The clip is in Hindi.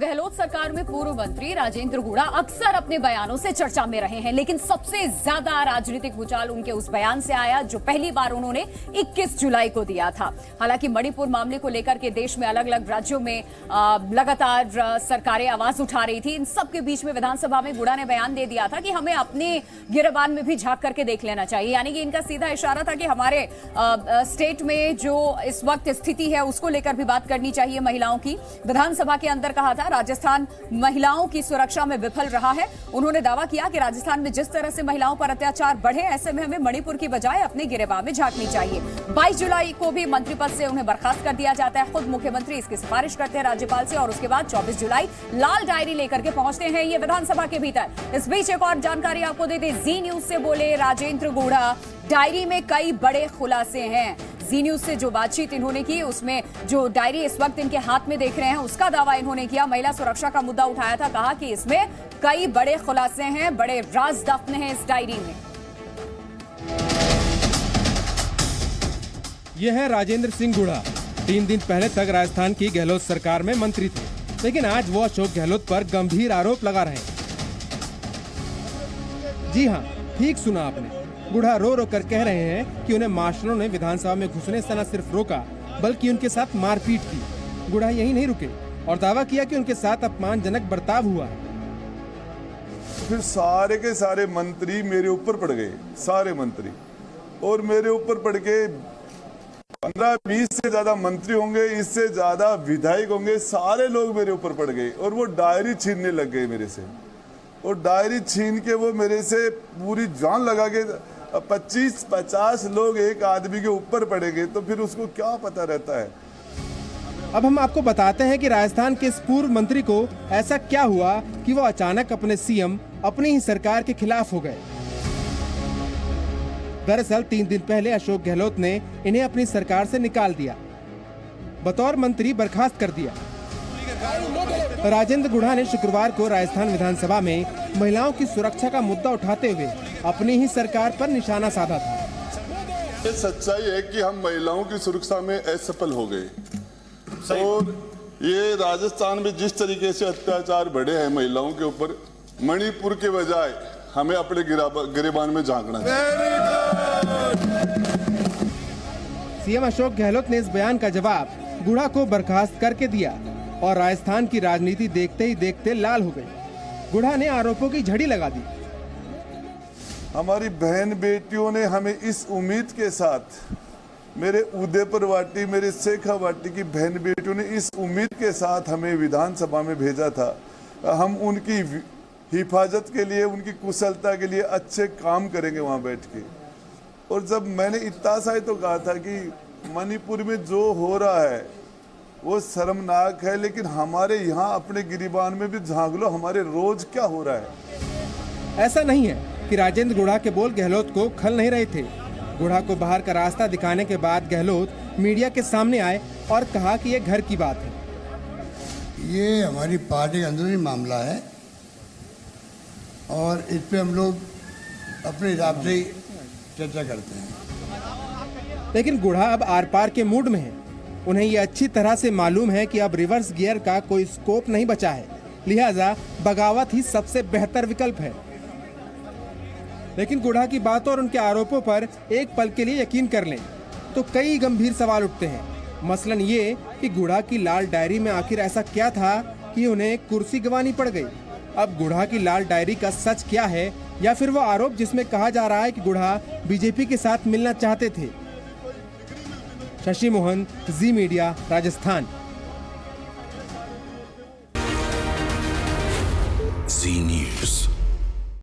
गहलोत सरकार में पूर्व मंत्री राजेंद्र गुड़ा अक्सर अपने बयानों से चर्चा में रहे हैं, लेकिन सबसे ज्यादा राजनीतिक भूचाल उनके उस बयान से आया जो पहली बार उन्होंने 21 जुलाई को दिया था। हालांकि मणिपुर मामले को लेकर के देश में अलग अलग राज्यों में लगातार सरकारें आवाज उठा रही थी। इन सबके बीच में विधानसभा में गुड़ा ने बयान दे दिया था कि हमें अपने गिरेबान में भी झांक करके देख लेना चाहिए। यानी कि इनका सीधा इशारा था कि हमारे स्टेट में जो इस वक्त स्थिति है उसको लेकर भी बात करनी चाहिए महिलाओं की। विधानसभा के अंदर कहा था राजस्थान महिलाओं की सुरक्षा में विफल रहा है। उन्होंने दावा किया कि राजस्थान में जिस तरह से महिलाओं पर अत्याचार बढ़े, ऐसे में हमें मणिपुर की बजाय अपने गिरेबान में झांकनी चाहिए। 22 जुलाई को भी मंत्री पद से उन्हें बर्खास्त कर दिया जाता है। खुद मुख्यमंत्री इसकी सिफारिश करते हैं राज्यपाल से और उसके बाद 24 जुलाई लाल डायरी लेकर के पहुंचते हैं ये विधानसभा के भीतर। इस बीच एक और जानकारी आपको दे दें, जी न्यूज से बोले राजेंद्र गुड़ा, डायरी में कई बड़े खुलासे हैं। जी न्यूज से जो बातचीत इन्होंने की उसमें जो डायरी इस वक्त इनके हाथ में देख रहे हैं उसका दावा इन्होंने किया। महिला सुरक्षा का मुद्दा उठाया था, कहा कि इसमें कई बड़े खुलासे हैं, बड़े राज दफन हैं इस डायरी में। यह है राजेंद्र सिंह गुड़ा। 3 दिन पहले तक राजस्थान की गहलोत सरकार में मंत्री थे, लेकिन आज वो अशोक गहलोत पर गंभीर आरोप लगा रहे हैं। जी हाँ, ठीक सुना आपने। गुड़ा रो रो कर कह रहे हैं कि उन्हें मास्टरों ने विधानसभा में घुसने से न सिर्फ रोका बल्कि उनके साथ मारपीट की। गुड़ा यही नहीं रुके और दावा किया कि उनके साथ अपमानजनक बर्ताव हुआ। फिर सारे के सारे मंत्री मेरे ऊपर पड़ गए, सारे मंत्री, और मेरे ऊपर पड़ के 15-20 से ज्यादा मंत्री होंगे, इससे ज्यादा विधायक होंगे, सारे लोग मेरे ऊपर पड़ गए और वो डायरी छीनने लग गए मेरे से। और डायरी छीन के वो मेरे से पूरी जान लगा के 25-50 लोग एक आदमी के ऊपर पड़ेंगे तो फिर उसको क्या पता रहता है। अब हम आपको बताते हैं कि राजस्थान के इस पूर्व मंत्री को ऐसा क्या हुआ कि वो अचानक अपने सीएम अपनी ही सरकार के खिलाफ हो गए। दरअसल 3 दिन पहले अशोक गहलोत ने इन्हें अपनी सरकार से निकाल दिया, बतौर मंत्री बर्खास्त कर दिया। राजेंद्र गुड़ा ने शुक्रवार को राजस्थान विधानसभा में महिलाओं की सुरक्षा का मुद्दा उठाते हुए अपनी ही सरकार पर निशाना साधा था। ये सच्चाई है कि हम महिलाओं की सुरक्षा में असफल हो गए और ये राजस्थान में जिस तरीके से अत्याचार बढ़े हैं महिलाओं के ऊपर, मणिपुर के बजाय हमें अपने गिरेबान में झांकना है। सीएम अशोक गहलोत ने इस बयान का जवाब गुड़ा को बर्खास्त करके दिया और राजस्थान की राजनीति देखते ही देखते लाल हो गई। गुड़ा ने आरोपों की झड़ी लगा दी। हमारी बहन बेटियों ने हमें इस उम्मीद के साथ, मेरे उदयपुर वाटी, मेरे शेखावाटी की बहन बेटियों ने इस उम्मीद के साथ हमें विधानसभा में भेजा था। हम उनकी हिफाजत के लिए, उनकी कुशलता के लिए अच्छे काम करेंगे वहाँ बैठ के। और जब मैंने इतना सा ही तो कहा था कि मणिपुर में जो हो रहा है वो शर्मनाक है, लेकिन हमारे यहाँ अपने गिरेबान में भी झांक लो, हमारे रोज क्या हो रहा है। ऐसा नहीं है कि राजेंद्र गुड़ा के बोल गहलोत को खल नहीं रहे थे। गुड़ा को बाहर का रास्ता दिखाने के बाद गहलोत मीडिया के सामने आए और कहा कि ये घर की बात है। ये हमारी पार्टी का अंदरूनी मामला है और इस पे हम लोग अपने हिसाब से चर्चा करते हैं। लेकिन गुड़ा अब आर पार के मूड में है। उन्हें ये अच्छी तरह से मालूम है कि अब रिवर्स गियर का कोई स्कोप नहीं बचा है, लिहाजा बगावत ही सबसे बेहतर विकल्प है। लेकिन गुड़ा की बातों और उनके आरोपों पर एक पल के लिए यकीन कर लें तो कई गंभीर सवाल उठते हैं। मसलन ये कि गुड़ा की लाल डायरी में आखिर ऐसा क्या था कि उन्हें कुर्सी गंवानी पड़ गई। अब गुड़ा की लाल डायरी का सच क्या है, या फिर वो आरोप जिसमें कहा जा रहा है कि गुड़ा बीजेपी के साथ मिलना चाहते थे। शशि मोहन, जी मीडिया, राजस्थान। जी न्यूज़।